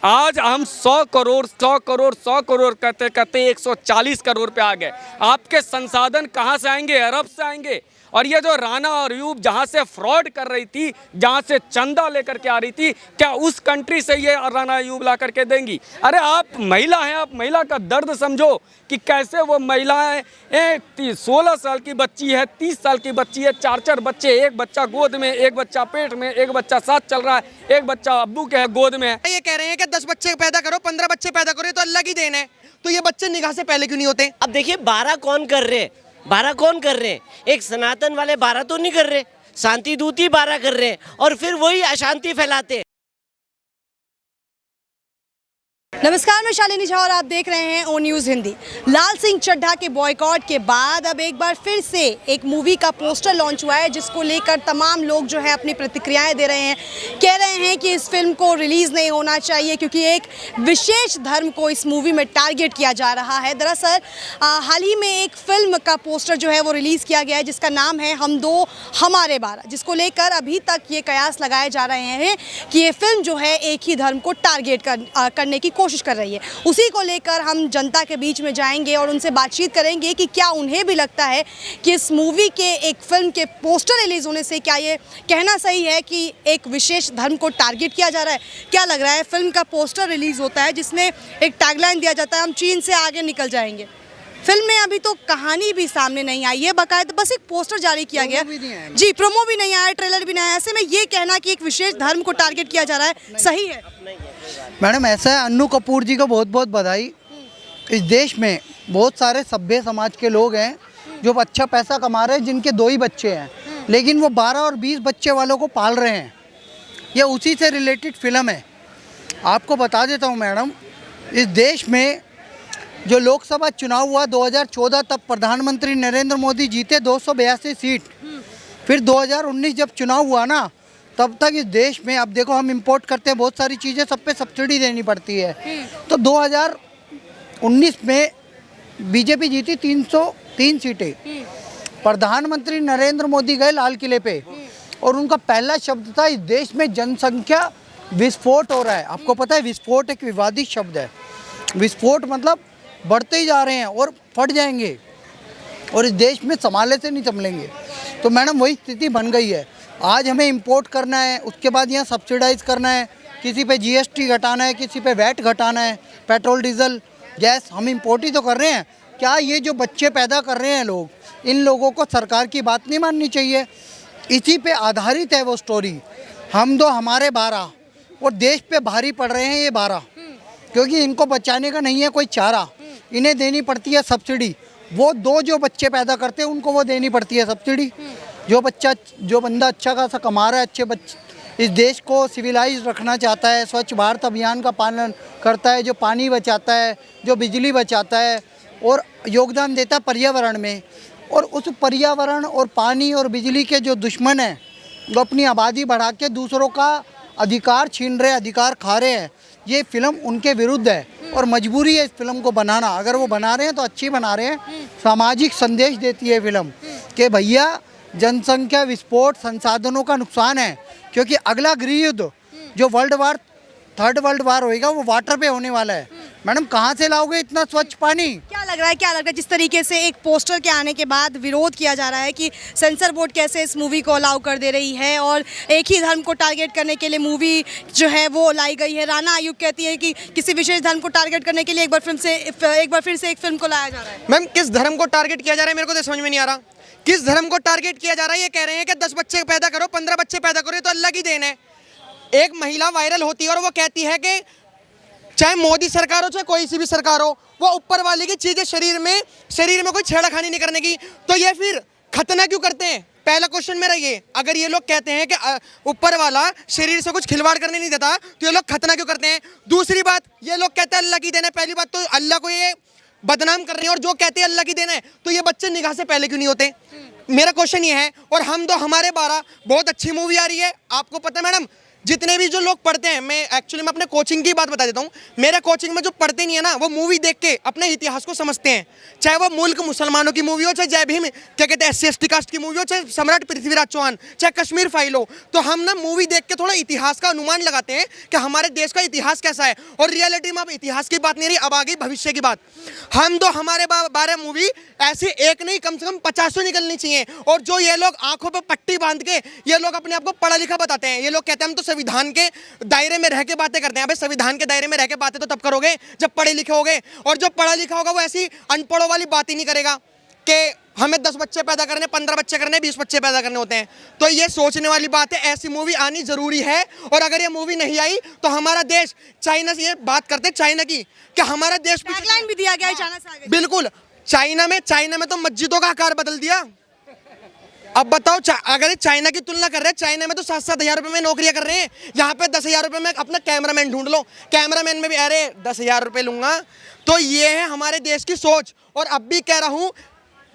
आज हम 100 करोड़ कहते कहते 140 करोड़ पे आ गए। आपके संसाधन कहाँ से आएंगे? अरब से आएंगे। और ये जो राना और अयूब जहाँ से फ्रॉड कर रही थी, जहाँ से चंदा लेकर के आ रही थी, क्या उस कंट्री से ये राना अयूब ला करके देंगी? अरे आप महिला हैं, आप महिला का दर्द समझो कि कैसे वो महिलाएं 16 साल की बच्ची है, 30 साल की बच्ची है, 4 बच्चे, एक बच्चा गोद में, एक बच्चा पेट में, एक बच्चा साथ चल रहा है, एक बच्चा अब्बू के है गोद में। ये कह रहे हैं कि 10 बच्चे पैदा करो, 15 बच्चे पैदा करो, तो अल्लाह की देन है। तो ये बच्चे निगाह से पहले क्यों नहीं होते? अब देखिए 12 कौन कर रहे हैं, 12 कौन कर रहे हैं? एक सनातन वाले 12 तो नहीं कर रहे, शांति दूत ही 12 कर रहे हैं और फिर वही अशांति फैलाते हैं। नमस्कार, मैं शालिनी झा और आप देख रहे हैं ओ न्यूज़ हिंदी। लाल सिंह चड्ढा के बॉयकॉट के बाद अब एक बार फिर से एक मूवी का पोस्टर लॉन्च हुआ है, जिसको लेकर तमाम लोग जो है अपनी प्रतिक्रियाएं दे रहे हैं। कह रहे हैं कि इस फिल्म को रिलीज़ नहीं होना चाहिए क्योंकि एक विशेष धर्म को इस मूवी में टारगेट किया जा रहा है। दरअसल हाल ही में एक फिल्म का पोस्टर जो है वो रिलीज़ किया गया है, जिसका नाम है हम दो हमारे 12, जिसको लेकर अभी तक ये कयास लगाए जा रहे हैं कि ये फिल्म जो है एक ही धर्म को टारगेट करने की कोशिश कर रही है। उसी को लेकर हम जनता के बीच में जाएंगे और उनसे बातचीत करेंगे कि क्या उन्हें भी लगता है कि इस मूवी के एक फिल्म के पोस्टर रिलीज होने से क्या ये कहना सही है कि एक विशेष धर्म को टारगेट किया जा रहा है। क्या लग रहा है? फिल्म का पोस्टर रिलीज होता है जिसमें एक टैगलाइन दिया जाता है, हम चीन से आगे निकल जाएंगे। फिल्म में अभी तो कहानी भी सामने नहीं आई है, बकायदा बस एक पोस्टर जारी किया गया जी, प्रोमो भी नहीं आया, ट्रेलर भी नहीं आया। ऐसे में ये कहना कि एक विशेष धर्म को टारगेट किया जा रहा है सही है? मैडम ऐसा है, अन्नू कपूर जी को बहुत बहुत बधाई। इस देश में बहुत सारे सभ्य समाज के लोग हैं जो अच्छा पैसा कमा रहे हैं, जिनके 2 ही बच्चे हैं, लेकिन वो 12 और 20 बच्चे वालों को पाल रहे हैं। ये उसी से रिलेटेड फिल्म है। आपको बता देता हूँ मैडम, इस देश में जो लोकसभा चुनाव हुआ 2014, तब प्रधानमंत्री नरेंद्र मोदी जीते 282 सीट। फिर 2019 जब चुनाव हुआ ना, तब तक इस देश में, अब देखो हम इंपोर्ट करते हैं बहुत सारी चीज़ें, सब पे सब्सिडी देनी पड़ती है। तो 2019 में बीजेपी जीती 303 सीटें। प्रधानमंत्री नरेंद्र मोदी गए लाल किले पे और उनका पहला शब्द था, इस देश में जनसंख्या विस्फोट हो रहा है। आपको पता है विस्फोट एक विवादित शब्द है। विस्फोट मतलब बढ़ते ही जा रहे हैं और फट जाएंगे और इस देश में संभाले से नहीं संभलेंगे। तो मैडम वही स्थिति बन गई है। आज हमें इंपोर्ट करना है, उसके बाद यहाँ सब्सिडाइज करना है, किसी पे जीएसटी घटाना है, किसी पे वैट घटाना है, पेट्रोल डीजल गैस हम इंपोर्ट ही तो कर रहे हैं। क्या ये जो बच्चे पैदा कर रहे हैं लोग, इन लोगों को सरकार की बात नहीं माननी चाहिए? इसी पे आधारित है वो स्टोरी, हम दो हमारे 12। और देश पे भारी पड़ रहे हैं ये 12, क्योंकि इनको बचाने का नहीं है कोई चारा। इन्हें देनी पड़ती है सब्सिडी। वो 2 जो बच्चे पैदा करते हैं उनको वो देनी पड़ती है सब्सिडी। जो बंदा अच्छा खासा कमा रहा है, अच्छे बच्चे, इस देश को सिविलाइज रखना चाहता है, स्वच्छ भारत अभियान का पालन करता है, जो पानी बचाता है, जो बिजली बचाता है और योगदान देता है पर्यावरण में, और उस पर्यावरण और पानी और बिजली के जो दुश्मन हैं, वो अपनी आबादी बढ़ा के दूसरों का अधिकार छीन रहे, अधिकार खा रहे हैं। ये फिल्म उनके विरुद्ध है और मजबूरी है इस फिल्म को बनाना। अगर वो बना रहे हैं तो अच्छी बना रहे हैं। सामाजिक संदेश देती है फिल्म कि भैया जनसंख्या विस्फोट, संसाधनों का नुकसान है, क्योंकि अगला गृह युद्ध जो थर्ड वर्ल्ड वार होएगा वो वाटर पे होने वाला है। मैडम कहाँ से लाओगे इतना स्वच्छ पानी? क्या लग रहा है जिस तरीके से एक पोस्टर के आने के बाद विरोध किया जा रहा है कि सेंसर बोर्ड कैसे इस मूवी को अलाउ कर दे रही है और एक ही धर्म को टारगेट करने के लिए मूवी जो है वो लाई गई है। राना अयूब कहती है कि किसी विशेष धर्म को टारगेट करने के लिए एक बार फिर से एक फिल्म को लाया जा रहा है। मैम किस धर्म को टारगेट किया जा रहा है, मेरे को तो समझ में नहीं आ रहा। किस धर्म को टारगेट किया जा रहा है? ये कह रहे हैं कि 10 बच्चे पैदा करो, 15 बच्चे पैदा करो, तो अल्लाह की देन है। एक महिला वायरल होती है और वो कहती है कि चाहे मोदी सरकार हो चाहे कोई सी भी सरकार हो, वो ऊपर वाले की चीजें शरीर में कोई छेड़खानी नहीं करने की। तो ये फिर खतना क्यों करते हैं? पहला क्वेश्चन मेरा ये, अगर ये लोग कहते हैं कि ऊपर वाला शरीर से कुछ खिलवाड़ करने नहीं देता, तो ये लोग खतना क्यों करते हैं? दूसरी बात, ये लोग कहते हैं अल्लाह की देन है। पहली बात तो अल्लाह को ये बदनाम कर रहे हैं, और जो कहते हैं अल्लाह की देन है, तो ये बच्चे निगाह से पहले क्यों नहीं होते? मेरा क्वेश्चन ये है। और हम दो हमारे 12 बहुत अच्छी मूवी आ रही है। आपको पता है मैडम, जितने भी जो लोग पढ़ते हैं, मैं एक्चुअली मैं अपने कोचिंग की बात बता देता हूँ। मेरे कोचिंग में जो पढ़ते नहीं है ना, वो मूवी देख के अपने इतिहास को समझते हैं। चाहे वो मुल्क मुसलमानों की मूवी हो, चाहे जय भीम क्या कहते हैं SC/ST कास्ट की मूवी हो, चाहे सम्राट पृथ्वीराज चौहान, चाहे कश्मीर फाइल हो, तो हम ना मूवी देख के थोड़ा इतिहास का अनुमान लगाते हैं कि हमारे देश का इतिहास कैसा है। और रियलिटी में अब इतिहास की बात नहीं रही, अब आ गई भविष्य की बात। हम तो हमारे 12 मूवी ऐसे एक नहीं, कम से कम 50 निकलनी चाहिए। और जो ये लोग आंखों पर पट्टी बांध के ये लोग अपने आप को पढ़ा लिखा बताते हैं, ये लोग कहते हैं हम तो संविधान के दायरे में रह के बातें करते हैं। अबे संविधान के दायरे में रह के बातें तो तब करोगे जब पढ़े लिखे होगे। और जो पढ़ा लिखा होगा वो ऐसी अनपढ़ों वाली बात ही नहीं करेगा कि हमें 10 बच्चे पैदा करने, 15 बच्चे करने, 20 बच्चे पैदा करने होते हैं। तो ये सोचने वाली बात है, ऐसी मूवी आनी जरूरी है। और अगर ये मूवी नहीं आई तो हमारा देश चाइना से, ये बात करते हैं चाइना की, कि हमारा देश टैगलाइन भी दिया गया है चाइना से आगे। बिल्कुल, चाइना में तो मस्जिदों का आकार बदल दिया। अब बताओ, अगर चाइना की तुलना कर रहे हैं, चाइना में तो 7-7 हज़ार रुपए में नौकरियां कर रहे हैं। यहाँ पे 10 हज़ार रुपए में अपना कैमरामैन ढूंढ लो, कैमरामैन में भी अरे 10 हज़ार रुपए लूंगा। तो ये है हमारे देश की सोच। और अब भी कह रहा हूँ,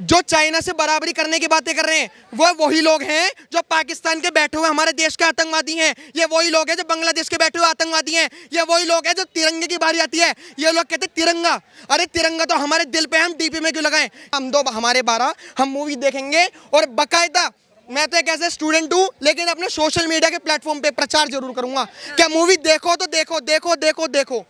जो चाइना से बराबरी करने की बातें कर रहे हैं वो वही लोग हैं जो पाकिस्तान के बैठे हुए हमारे देश के आतंकवादी हैं। ये वही लोग हैं जो बांग्लादेश के बैठे हुए आतंकवादी हैं। ये वही लोग हैं जो तिरंगे की बारी आती है, ये लोग कहते हैं तिरंगा। अरे तिरंगा तो हमारे दिल पे, हम डीपी में क्यों लगाएं? हम दो हमारे 12 हम मूवी देखेंगे। और बाकायदा मैं तो एक ऐसे स्टूडेंट हूँ, लेकिन अपने सोशल मीडिया के प्लेटफॉर्म पे प्रचार जरूर करूंगा कि मूवी देखो तो देखो देखो देखो देखो।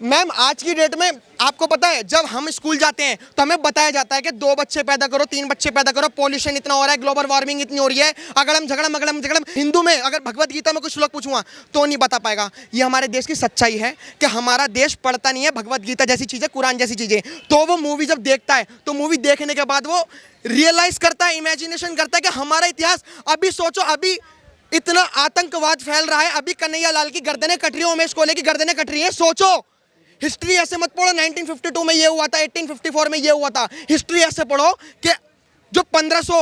मैम आज की डेट में आपको पता है, जब हम स्कूल जाते हैं तो हमें बताया जाता है कि 2 बच्चे पैदा करो, 3 बच्चे पैदा करो, पॉल्यूशन इतना हो रहा है, ग्लोबल वार्मिंग इतनी हो रही है, अगड़म झगड़म। हिंदू में अगर भगवत गीता में कुछ लोग पूछूंगा तो नहीं बता पाएगा। ये हमारे देश की सच्चाई है कि हमारा देश पढ़ता नहीं है भगवत गीता जैसी चीज़ें, कुरान जैसी चीज़ें। तो वो मूवी जब देखता है तो मूवी देखने के बाद वो रियलाइज करता है, इमेजिनेशन करता है कि हमारा इतिहास, अभी सोचो, अभी इतना आतंकवाद फैल रहा है, अभी कन्हैया लाल की गर्दनें कट रही है, उमेश कोहली की गर्दनें कट रही है। सोचो, हिस्ट्री ऐसे मत पढ़ो 1952 में ये हुआ था, 1854 में ये हुआ था। हिस्ट्री ऐसे पढ़ो कि जो 1500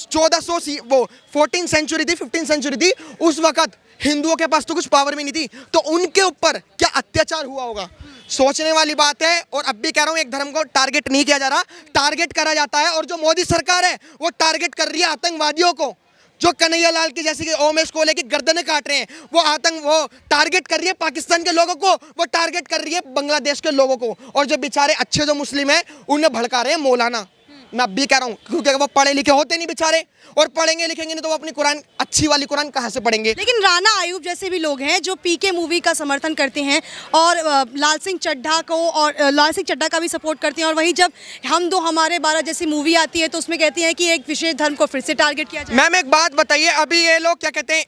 1400 वो 14 सेंचुरी थी, 15 सेंचुरी थी, उस वक्त हिंदुओं के पास तो कुछ पावर भी नहीं थी, तो उनके ऊपर क्या अत्याचार हुआ होगा। सोचने वाली बात है। और अब भी कह रहा हूँ, एक धर्म को टारगेट नहीं किया जा रहा, टारगेट करा जाता है। और जो मोदी सरकार है वो टारगेट कर रही है आतंकवादियों को, जो कन्हैया लाल की जैसे कि ओमेश कोहली की गर्दनें काट रहे हैं, वो टारगेट कर रही है पाकिस्तान के लोगों को, वो टारगेट कर रही है बांग्लादेश के लोगों को। और जो बेचारे अच्छे जो मुस्लिम हैं उन्हें भड़का रहे हैं मौलाना। मैं अब भी कह रहा हूँ, क्योंकि वो पढ़े लिखे होते नहीं बेचारे, और पढ़ेंगे लिखेंगे नहीं तो वो अपनी कुरान, अच्छी वाली कुरान कहाँ से पढ़ेंगे। लेकिन राणा आयुब जैसे भी लोग हैं जो पीके मूवी का समर्थन करते हैं और लाल सिंह चड्ढा को, और लाल सिंह चड्ढा का भी सपोर्ट करते हैं, और वहीं जब हम दो हमारे 12 जैसी मूवी आती है तो उसमें कहती है कि एक विशेष धर्म को फिर से टारगेट किया जाए। मैम एक बात बताइए, अभी ये लोग क्या कहते हैं,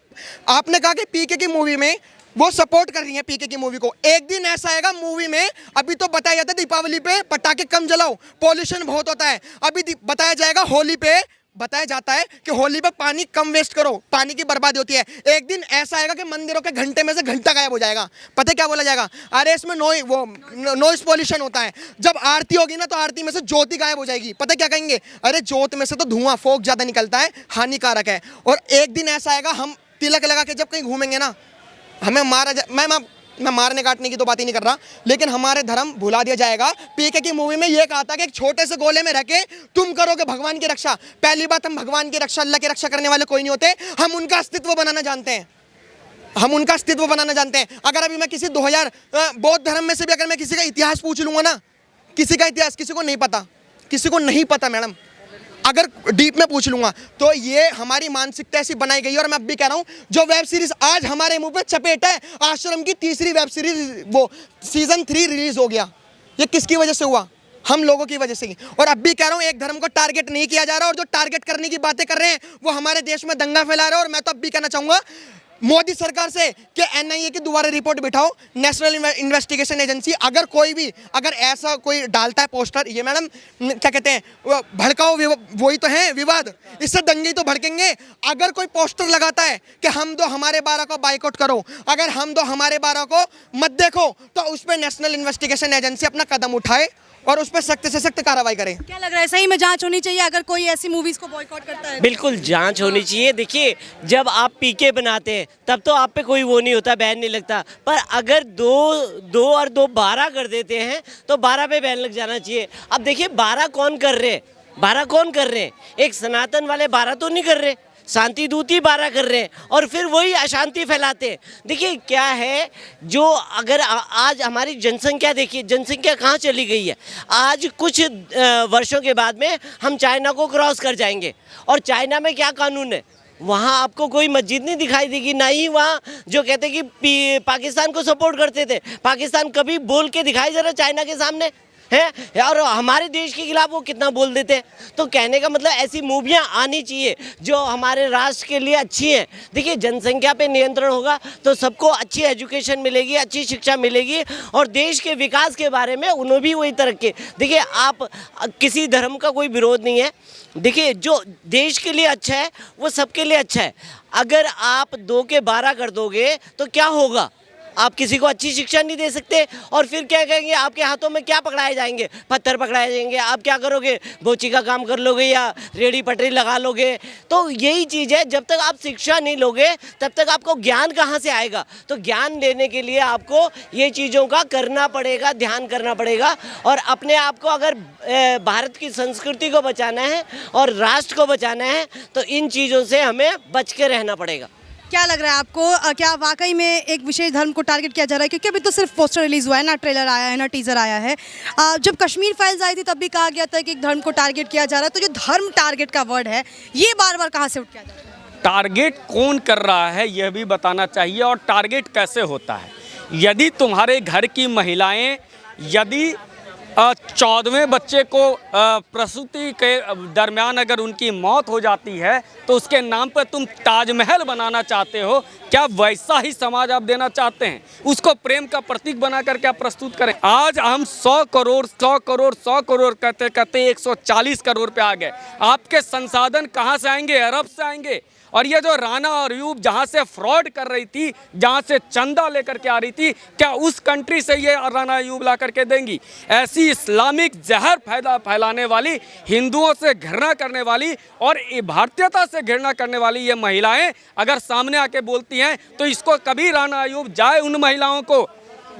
आपने कहा कि पीके की मूवी में वो सपोर्ट कर रही है पीके की मूवी को। एक दिन ऐसा आएगा मूवी में, अभी तो बताया जाता है दीपावली पे पटाखे कम जलाओ, पॉल्यूशन बहुत होता है, अभी बताया जाएगा होली पे, बताया जाता है कि होली पे पानी कम वेस्ट करो, पानी की बर्बादी होती है। एक दिन ऐसा आएगा कि मंदिरों के घंटे में से घंटा गायब हो जाएगा। पता है क्या बोला जाएगा? अरे इसमें नॉइस पॉल्यूशन होता है। जब आरती होगी ना तो आरती में से ज्योति गायब हो जाएगी। पता है क्या कहेंगे? अरे ज्योत में से तो धुआं, फोक ज्यादा निकलता है, हानिकारक है। और एक दिन ऐसा आएगा, हम तिलक लगा के जब कहीं घूमेंगे ना, हमें मैं मारने काटने की तो बात ही नहीं कर रहा, लेकिन हमारे धर्म भुला दिया जाएगा। पीके की मूवी में ये कहा था कि एक छोटे से गोले में रह के तुम करोगे भगवान की रक्षा। पहली बात, हम भगवान की रक्षा, अल्लाह की रक्षा करने वाले कोई नहीं होते, हम उनका अस्तित्व बनाना जानते हैं, हम उनका अस्तित्व बनाना जानते हैं। अगर अभी मैं किसी 2000 बौद्ध धर्म में से भी अगर मैं किसी का इतिहास पूछ लूंगा ना, किसी का इतिहास किसी को नहीं पता, किसी को नहीं पता मैडम, अगर डीप में पूछ लूंगा, तो ये हमारी मानसिकता ऐसी बनाई गई है। और मैं अब भी कह रहा हूं, जो वेब सीरीज आज हमारे मुंह पे चपेट है, आश्रम की 3री वेब सीरीज वो सीजन 3 रिलीज हो गया, ये किसकी वजह से हुआ? हम लोगों की वजह से ही। और अब भी कह रहा हूं, एक धर्म को टारगेट नहीं किया जा रहा, और जो टारगेट करने की बातें कर रहे हैं वो हमारे देश में दंगा फैला रहे हैं। और मैं तो अब भी कहना चाहूंगा मोदी सरकार से कि NIA की दोबारा रिपोर्ट बिठाओ, नेशनल इन्वेस्टिगेशन एजेंसी। अगर कोई भी अगर ऐसा कोई डालता है पोस्टर, ये मैडम क्या कहते हैं, भड़काओ, वही तो है विवाद, इससे दंगे तो भड़केंगे। अगर कोई पोस्टर लगाता है कि हम दो हमारे 12 को बाइकआउट करो, अगर हम दो हमारे 12 को मत देखो, तो उस पर नेशनल इन्वेस्टिगेशन एजेंसी अपना कदम उठाए और उस पर सख्त से सख्त कार्रवाई करें। क्या लग रहा है, सही में जांच होनी चाहिए अगर कोई ऐसी मूवीज को बॉयकॉट करता है? बिल्कुल जांच होनी चाहिए। देखिए, जब आप पीके बनाते हैं तब तो आप पे कोई वो नहीं होता, बैन नहीं लगता, पर अगर दो और 2 12 कर देते हैं तो 12 पे बैन लग जाना चाहिए। अब देखिए 12 कौन कर रहे हैं, 12 कौन कर रहे हैं? एक सनातन वाले 12 तो नहीं कर रहे, शांति दूत ही 12 कर रहे हैं और फिर वही अशांति फैलाते हैं। देखिए क्या है, जो अगर आज हमारी जनसंख्या देखिए, जनसंख्या कहाँ चली गई है। आज कुछ वर्षों के बाद में हम चाइना को क्रॉस कर जाएंगे और चाइना में क्या कानून है, वहाँ आपको कोई मस्जिद नहीं दिखाई देगी, ना ही वहाँ जो कहते कि पाकिस्तान को सपोर्ट करते थे, पाकिस्तान कभी बोल के दिखाई जरा चाइना के सामने है, और हमारे देश के खिलाफ वो कितना बोल देते हैं। तो कहने का मतलब ऐसी मूवियाँ आनी चाहिए जो हमारे राष्ट्र के लिए अच्छी हैं। देखिए जनसंख्या पे नियंत्रण होगा तो सबको अच्छी एजुकेशन मिलेगी, अच्छी शिक्षा मिलेगी और देश के विकास के बारे में उन्हें भी वही तरक्की। देखिए आप किसी धर्म का कोई विरोध नहीं है, देखिए जो देश के लिए अच्छा है वो सबके लिए अच्छा है। अगर आप 2 के 12 कर दोगे तो क्या होगा, आप किसी को अच्छी शिक्षा नहीं दे सकते और फिर क्या कहेंगे, आपके हाथों में क्या पकड़ाए जाएंगे, पत्थर पकड़ाए जाएंगे, आप क्या करोगे, बोची का काम कर लोगे या रेडी पटरी लगा लोगे। तो यही चीज़ है, जब तक आप शिक्षा नहीं लोगे तब तक आपको ज्ञान कहाँ से आएगा। तो ज्ञान लेने के लिए आपको ये चीज़ों का करना पड़ेगा, ध्यान करना पड़ेगा और अपने आप को अगर भारत की संस्कृति को बचाना है और राष्ट्र को बचाना है तो इन चीज़ों से हमें बच के रहना पड़ेगा। क्या लग रहा है आपको, क्या वाकई में एक विशेष धर्म को टारगेट किया जा रहा है? क्योंकि अभी तो सिर्फ पोस्टर रिलीज हुआ है, ना ट्रेलर आया है, ना टीजर आया है। जब कश्मीर फाइल्स आई थी तब भी कहा गया था कि एक धर्म को टारगेट किया जा रहा है, तो जो धर्म टारगेट का वर्ड है ये बार बार कहाँ से उठ के आ जा रहा है? टारगेट कौन कर रहा है यह भी बताना चाहिए और टारगेट कैसे होता है। यदि तुम्हारे घर की महिलाएं यदि 14वें बच्चे को प्रसूति के दरमियान अगर उनकी मौत हो जाती है तो उसके नाम पर तुम ताजमहल बनाना चाहते हो, क्या वैसा ही समाज आप देना चाहते हैं? उसको प्रेम का प्रतीक बना कर क्या प्रस्तुत करें? आज हम 100 करोड़ कहते कहते 140 करोड़ पे आ गए। आपके संसाधन कहाँ से आएंगे? अरब से आएंगे। और ये जो राना और अयूब जहाँ से फ्रॉड कर रही थी, जहाँ से चंदा लेकर के आ रही थी, क्या उस कंट्री से ये राना अयूब ला करके देंगी? ऐसी इस्लामिक जहर फैलाने वाली, हिंदुओं से घृणा करने वाली और भारतीयता से घृणा करने वाली ये महिलाएं अगर सामने आके बोलती हैं तो इसको कभी राना अयूब जाए उन महिलाओं को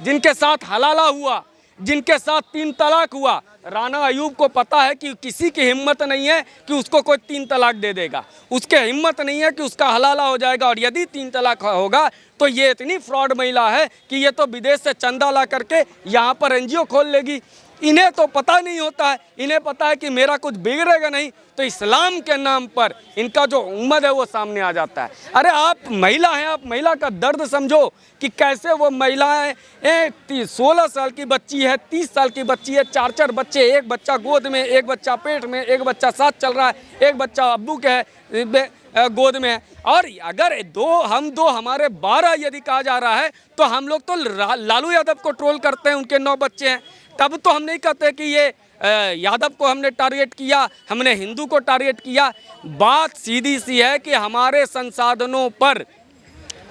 जिनके साथ हलाला हुआ, जिनके साथ 3 तलाक हुआ। राना अयूब को पता है कि किसी की हिम्मत नहीं है कि उसको कोई 3 तलाक दे देगा, उसके हिम्मत नहीं है कि उसका हलाला हो जाएगा। और यदि 3 तलाक होगा तो ये इतनी फ्रॉड महिला है कि ये तो विदेश से चंदा ला करके यहाँ पर एनजीओ खोल लेगी। इन्हें तो पता नहीं होता है, इन्हें पता है कि मेरा कुछ बिगड़ेगा नहीं, तो इस्लाम के नाम पर इनका जो उम्मत है वो सामने आ जाता है। अरे आप महिला हैं, आप महिला का दर्द समझो कि कैसे वो महिलाएं 16 साल की बच्ची है, 30 साल की बच्ची है, 4 बच्चे, एक बच्चा गोद में, एक बच्चा पेट में, एक बच्चा साथ चल रहा है, एक बच्चा अब्बू के है गोद में है। और अगर हम दो हमारे 12 यदि कहा जा रहा है तो हम लोग तो लालू यादव को ट्रोल करते हैं, उनके 9 बच्चे हैं, तब तो हम नहीं कहते कि ये यादव को हमने टारगेट किया, हमने हिंदू को टारगेट किया। बात सीधी सी है कि हमारे संसाधनों पर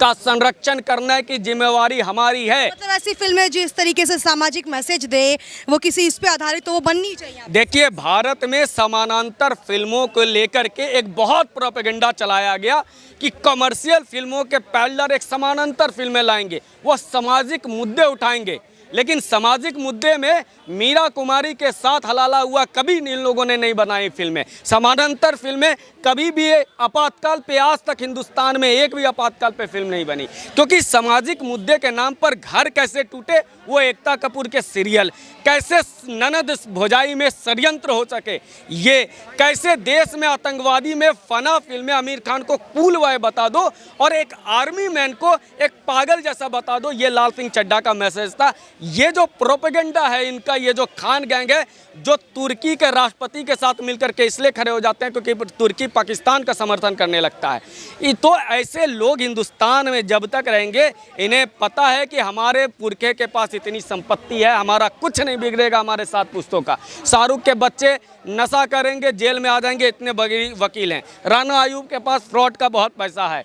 का संरक्षण करने की जिम्मेवारी हमारी है। मतलब ऐसी फिल्में जिस तरीके से सामाजिक मैसेज दे, वो किसी इस पे आधारित तो वो बननी चाहिए। देखिए भारत में समानांतर फिल्मों को लेकर के एक बहुत प्रोपेगेंडा चलाया गया कि कमर्शियल फिल्मों के पैरेलल एक समानांतर फिल्में लाएंगे, वो सामाजिक मुद्दे उठाएंगे। लेकिन सामाजिक मुद्दे में मीरा कुमारी के साथ हलाला हुआ कभी इन लोगों ने नहीं बनाई फिल्में। समानांतर फिल्में कभी भी आपातकाल पे आज तक हिंदुस्तान में एक भी आपातकाल पे फिल्म नहीं बनी, क्योंकि सामाजिक मुद्दे के नाम पर घर कैसे टूटे, वो एकता कपूर के सीरियल, कैसे ननद भौजाई में षड्यंत्र हो सके, ये कैसे देश में आतंकवादी में फना फिल्में आमिर खान को कूल बॉय बता दो और एक आर्मी मैन को एक पागल जैसा बता दो, ये लाल सिंह चड्ढा का मैसेज था। ये जो प्रोपेगेंडा है इनका, ये जो खान गैंग है जो तुर्की के राष्ट्रपति के साथ मिलकर के इसलिए खड़े हो जाते हैं क्योंकि तुर्की पाकिस्तान का समर्थन करने लगता है। तो ऐसे लोग हिंदुस्तान में जब तक रहेंगे, इन्हें पता है कि हमारे पुरखे के पास इतनी संपत्ति है, हमारा कुछ नहीं बिगड़ेगा हमारे साथ पुश्तों का। शाहरुख के बच्चे नशा करेंगे, जेल में आ जाएंगे, इतने बड़े वकील हैं। राना अयूब के पास फ्रॉड का बहुत पैसा है।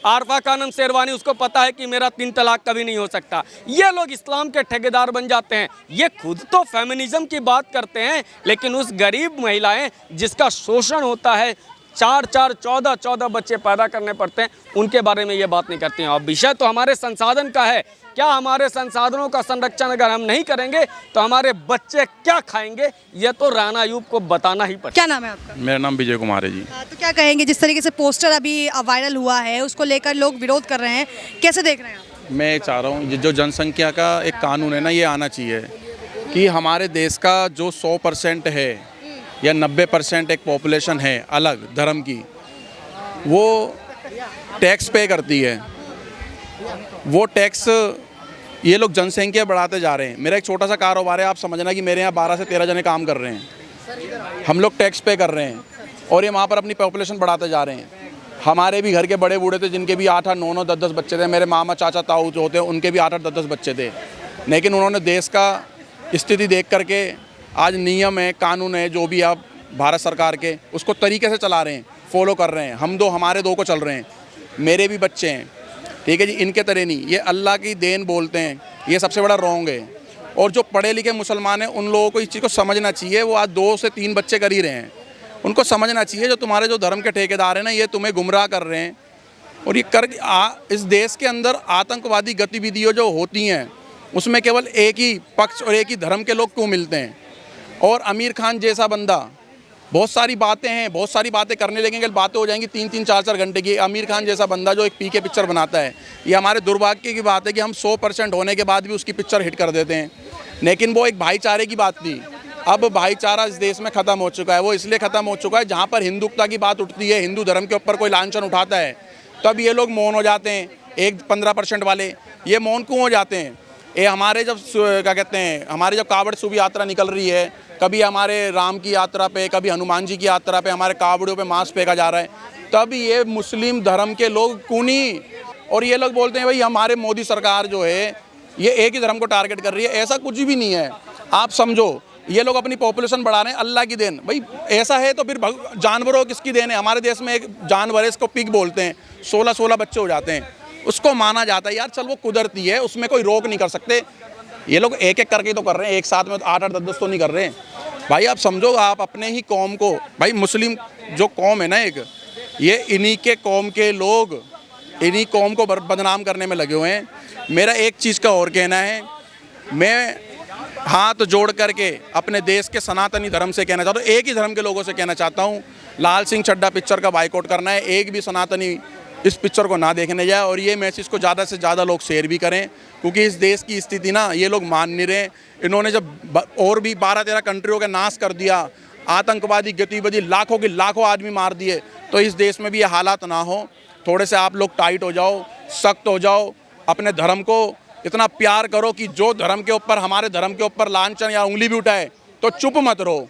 आरफा खानम शेरवानी, उसको पता है कि मेरा 3 तलाक कभी नहीं हो सकता। ये लोग इस्लाम के ठेकेदार बन जाते हैं। ये खुद तो फेमिनिज्म की बात करते हैं, लेकिन उस गरीब महिलाएं जिसका शोषण होता है, 4 14 14 बच्चे पैदा करने पड़ते हैं, उनके बारे में ये बात नहीं करती हैं। और विषय तो हमारे संसाधन का है। क्या हमारे संसाधनों का संरक्षण अगर हम नहीं करेंगे तो हमारे बच्चे क्या खाएंगे, ये तो राणा अयूब को बताना ही पड़ेगा। क्या नाम है आपका? मेरा नाम विजय कुमार है जी। तो क्या कहेंगे, जिस तरीके से पोस्टर अभी वायरल हुआ है उसको लेकर लोग विरोध कर रहे हैं, कैसे देख रहे हैं आप? मैं चाह रहा हूँ जो जनसंख्या का एक कानून है ना, ये आना चाहिए कि हमारे देश का जो 100% है या 90% एक पॉपुलेशन है अलग धर्म की, वो टैक्स पे करती है। वो टैक्स ये लोग जनसंख्या बढ़ाते जा रहे हैं। मेरा एक छोटा सा कारोबार है, आप समझना कि मेरे यहाँ 12 से 13 जने काम कर रहे हैं। हम लोग टैक्स पे कर रहे हैं और ये वहाँ पर अपनी पॉपुलेशन बढ़ाते जा रहे हैं। हमारे भी घर के बड़े बूढ़े थे जिनके भी 8 8 9 9 10 10 बच्चे थे। मेरे मामा चाचा ताऊ जो होते हैं उनके भी 8 8 10 10 बच्चे थे। लेकिन उन्होंने देश का स्थिति देख करके आज नियम है, कानून है, जो भी आप भारत सरकार के, उसको तरीके से चला रहे हैं, फॉलो कर रहे हैं। हम दो हमारे दो को चल रहे हैं। मेरे भी बच्चे हैं, ठीक है जी, इनके तरह नहीं। ये अल्लाह की देन बोलते हैं, ये सबसे बड़ा रॉन्ग है। और जो पढ़े लिखे मुसलमान हैं उन लोगों को इस चीज़ को समझना चाहिए। वो आज 2 से 3 बच्चे कर ही रहे हैं। उनको समझना चाहिए जो तुम्हारे जो धर्म के ठेकेदार हैं ना, ये तुम्हें गुमराह कर रहे हैं। और ये इस देश के अंदर आतंकवादी गतिविधियाँ जो होती हैं उसमें केवल एक ही पक्ष और एक ही धर्म के लोग क्यों मिलते हैं। और आमिर खान जैसा बंदा, बहुत सारी बातें हैं, बहुत सारी बातें करने लगेंगे, बातें हो जाएंगी 3-3 4-4 घंटे की। आमिर खान जैसा बंदा जो एक पी के पिक्चर बनाता है, ये हमारे दुर्भाग्य की बात है कि हम 100% होने के बाद भी उसकी पिक्चर हिट कर देते हैं। लेकिन वो एक भाईचारे की बात थी। अब भाईचारा इस देश में ख़त्म हो चुका है। वो इसलिए ख़त्म हो चुका है, जहाँ पर हिंदुत्व की बात उठती है, हिंदू धर्म के ऊपर कोई लांछन उठाता है, तब ये लोग मौन हो जाते हैं। 15% वाले ये मौन क्यों हो जाते हैं? ये हमारे जब क्या कहते हैं, हमारे जब कावड़ शुभ यात्रा निकल रही है, कभी हमारे राम की यात्रा पे, कभी हनुमान जी की यात्रा पे हमारे कावड़ियों पे मांस फेंका जा रहा है, तब ये मुस्लिम धर्म के लोग कूनी और ये लोग बोलते हैं भाई हमारे मोदी सरकार जो है ये एक ही धर्म को टारगेट कर रही है। ऐसा कुछ भी नहीं है। आप समझो, ये लोग अपनी पॉपुलेशन बढ़ा रहे हैं, अल्लाह की देन। भाई ऐसा है तो फिर जानवरों किसकी देन है? हमारे देश में एक जानवर है, इसको पिग बोलते हैं, 16 बच्चे हो जाते हैं, उसको माना जाता है यार चल वो कुदरती है, उसमें कोई रोक नहीं कर सकते। ये लोग एक एक करके तो कर रहे हैं, एक साथ में 8 8 10 10 तो नहीं कर रहे हैं। भाई आप समझो, आप अपने ही कौम को, भाई मुस्लिम जो कौम है ना एक, ये इन्हीं के कौम के लोग इन्हीं कौम को बदनाम करने में लगे हुए हैं। मेरा एक चीज़ का और कहना है, मैं हाथ जोड़ करके अपने देश के सनातनी धर्म से कहना चाहता हूँ, एक ही धर्म के लोगों से कहना चाहता हूँ, लाल सिंह चड्ढा पिक्चर का बाइकआउट करना है। एक भी सनातनी इस पिक्चर को ना देखने जाए और ये मैसेज को ज़्यादा से ज़्यादा लोग शेयर भी करें, क्योंकि इस देश की स्थिति ना ये लोग मान नहीं रहे। इन्होंने जब और भी 12-13 कंट्रियों का नाश कर दिया, आतंकवादी गतिविधि लाखों के लाखों आदमी मार दिए, तो इस देश में भी ये हालात ना हो। थोड़े से आप लोग टाइट हो जाओ, सख्त हो जाओ, अपने धर्म को इतना प्यार करो कि जो धर्म के ऊपर, हमारे धर्म के ऊपर लांछन या उंगली भी उठाए तो चुप मत रहो,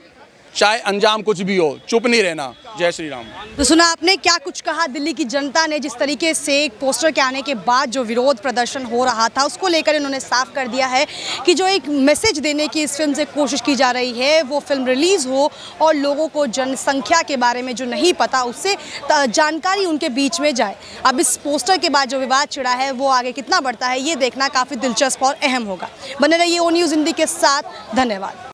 चाहे अंजाम कुछ भी हो, चुप नहीं रहना। जय श्री राम। तो सुना आपने क्या कुछ कहा दिल्ली की जनता ने, जिस तरीके से एक पोस्टर के आने के बाद जो विरोध प्रदर्शन हो रहा था उसको लेकर इन्होंने साफ कर दिया है कि जो एक मैसेज देने की इस फिल्म से कोशिश की जा रही है, वो फिल्म रिलीज़ हो और लोगों को जनसंख्या के बारे में जो नहीं पता उससे जानकारी उनके बीच में जाए। अब इस पोस्टर के बाद जो विवाद छिड़ा है वो आगे कितना बढ़ता है ये देखना काफ़ी दिलचस्प और अहम होगा। बने रहिए ओ न्यूज़ हिंदी के साथ। धन्यवाद।